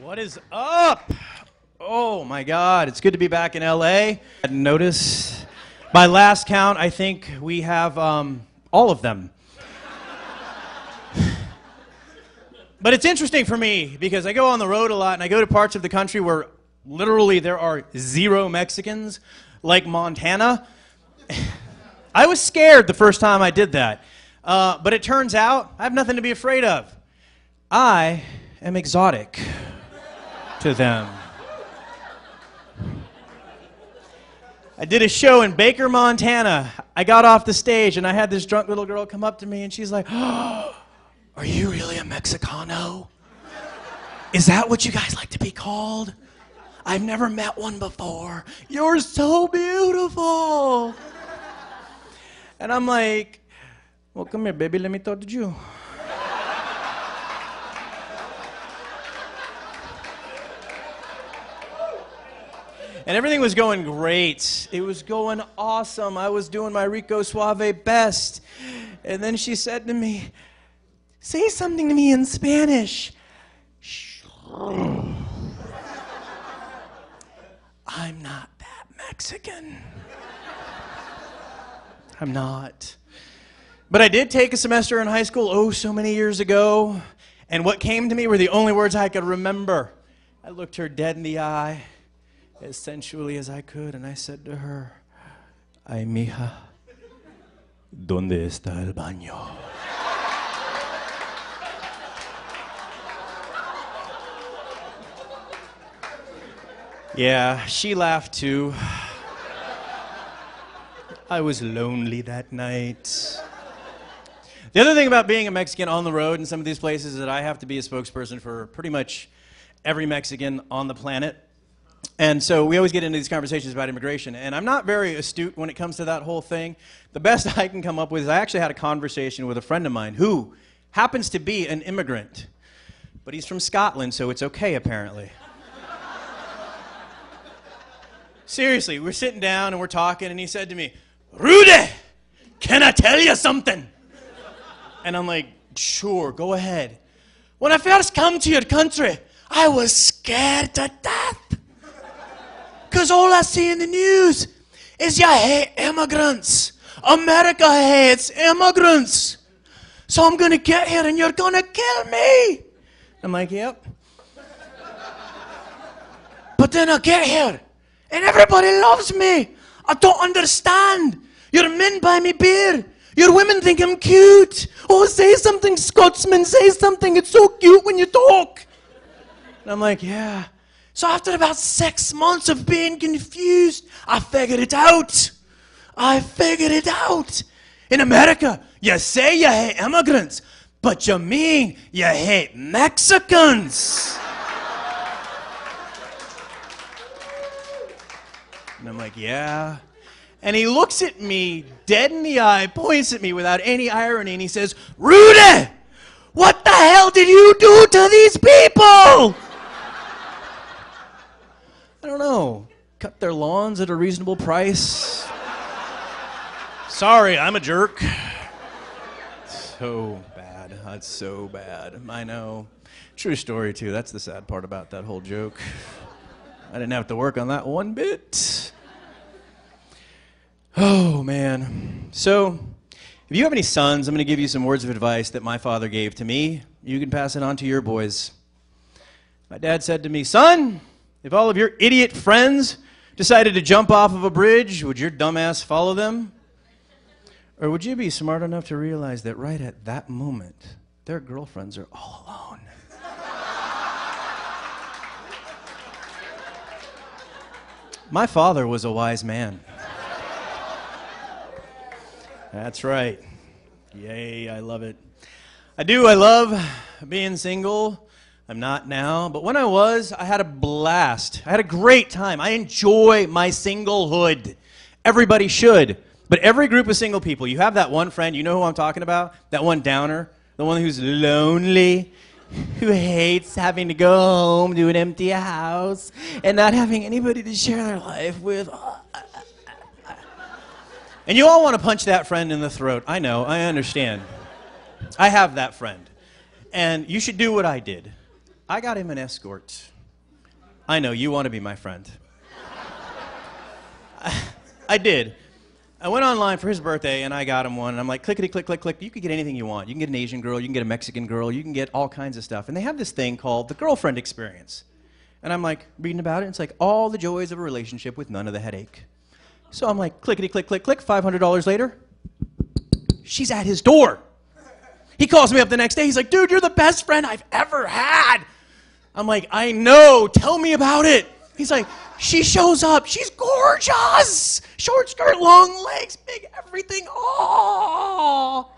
What is up? Oh my God, it's good to be back in LA. I hadn't noticed. By last count, I think we have all of them. But it's interesting for me because I go on the road a lot and I go to parts of the country where literally there are 0 Mexicans, like Montana. I was scared the first time I did that. But it turns out I have nothing to be afraid of. I am exotic to them. I did a show in Baker, Montana. I got off the stage and I had this drunk little girl come up to me and she's like, "Oh, are you really a Mexicano? Is that what you guys like to be called? I've never met one before. You're so beautiful." And I'm like, "Well, come here, baby, let me talk to you." And everything was going great. It was going awesome. I was doing my Rico Suave best. And then she said to me, "Say something to me in Spanish." I'm not that Mexican. I'm not. But I did take a semester in high school, oh, so many years ago. And what came to me were the only words I could remember. I looked her dead in the eye, as sensually as I could, and I said to her, "Ay, mija, ¿dónde está el baño?" Yeah, she laughed too. I was lonely that night. The other thing about being a Mexican on the road in some of these places is that I have to be a spokesperson for pretty much every Mexican on the planet. And so we always get into these conversations about immigration, and I'm not very astute when it comes to that whole thing. The best I can come up with is I actually had a conversation with a friend of mine who happens to be an immigrant, but he's from Scotland, so it's okay apparently. Seriously, we're sitting down and we're talking, and he said to me, "Rudy, can I tell you something?" And I'm like, "Sure, go ahead." "When I first come to your country, I was scared to death. Because all I see in the news is you hate immigrants. America hates immigrants. So I'm going to get here and you're going to kill me." I'm like, "Yep." "But then I get here and everybody loves me. I don't understand. Your men buy me beer. Your women think I'm cute. Oh, say something, Scotsman, say something. It's so cute when you talk." And I'm like, "Yeah." So after about 6 months of being confused, I figured it out. In America, you say you hate immigrants, but you mean you hate Mexicans. And I'm like, "Yeah." And he looks at me dead in the eye, points at me without any irony, and he says, "Rudy, what the hell did you do to these people?" I don't know. Cut their lawns at a reasonable price. Sorry, I'm a jerk. So bad. That's so bad. I know. True story, too. That's the sad part about that whole joke. I didn't have to work on that one bit. Oh, man. So, if you have any sons, I'm going to give you some words of advice that my father gave to me. You can pass it on to your boys. My dad said to me, "Son, if all of your idiot friends decided to jump off of a bridge, would your dumbass follow them? Or would you be smart enough to realize that right at that moment, their girlfriends are all alone?" My father was a wise man. That's right. Yay, I love it. I love being single. I'm not now, but when I was, I had a blast. I had a great time. I enjoy my singlehood. Everybody should. But every group of single people, you have that one friend, you know who I'm talking about? That one downer, the one who's lonely, who hates having to go home to an empty house and not having anybody to share their life with. And you all want to punch that friend in the throat. I know, I understand. I have that friend. And you should do what I did. I got him an escort. I know, you want to be my friend. I did. I went online for his birthday, and I got him one. And I'm like, clickety, click, click, click. You can get anything you want. You can get an Asian girl. You can get a Mexican girl. You can get all kinds of stuff. And they have this thing called the girlfriend experience. And I'm like, reading about it. And it's like all the joys of a relationship with none of the headache. So I'm like, clickety, click, click, click. $500 later, she's at his door. He calls me up the next day. He's like, dude, you're the best friend I've ever had. I'm like, I know. Tell me about it. He's like, she shows up. She's gorgeous. Short skirt, long legs, big everything. Oh.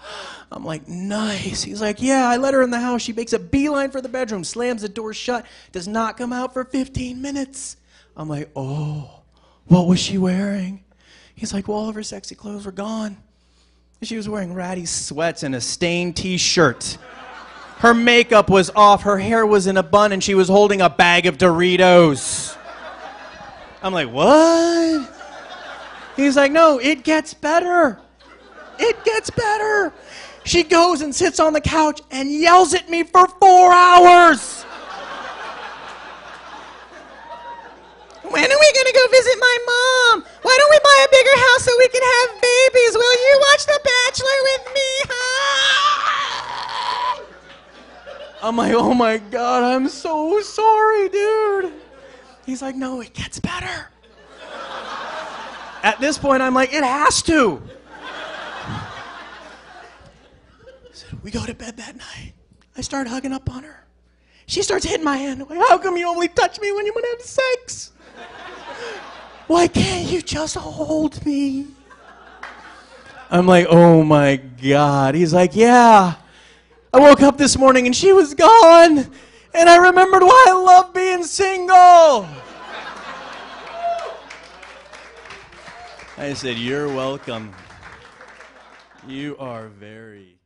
I'm like, nice. He's like, yeah, I let her in the house. She makes a beeline for the bedroom, slams the door shut, does not come out for 15 minutes. I'm like, oh, what was she wearing? He's like, well, all of her sexy clothes were gone. She was wearing ratty sweats and a stained T-shirt. Her makeup was off, her hair was in a bun, and she was holding a bag of Doritos. I'm like, what? He's like, no, it gets better. It gets better. She goes and sits on the couch and yells at me for 4 hours. When are we going to go visit my mom? Why don't we buy a bigger house so we can have babies? Will you watch The Bachelor with me? Huh? I'm like, oh my God, I'm so sorry, dude. He's like, no, it gets better. At this point, I'm like, it has to. So we go to bed that night. I start hugging up on her. She starts hitting my hand. I'm like, how come you only touch me when you want to have sex? Why can't you just hold me? I'm like, oh my God. He's like, yeah. I woke up this morning and she was gone. And I remembered why I love being single. I said, you're welcome. You are very...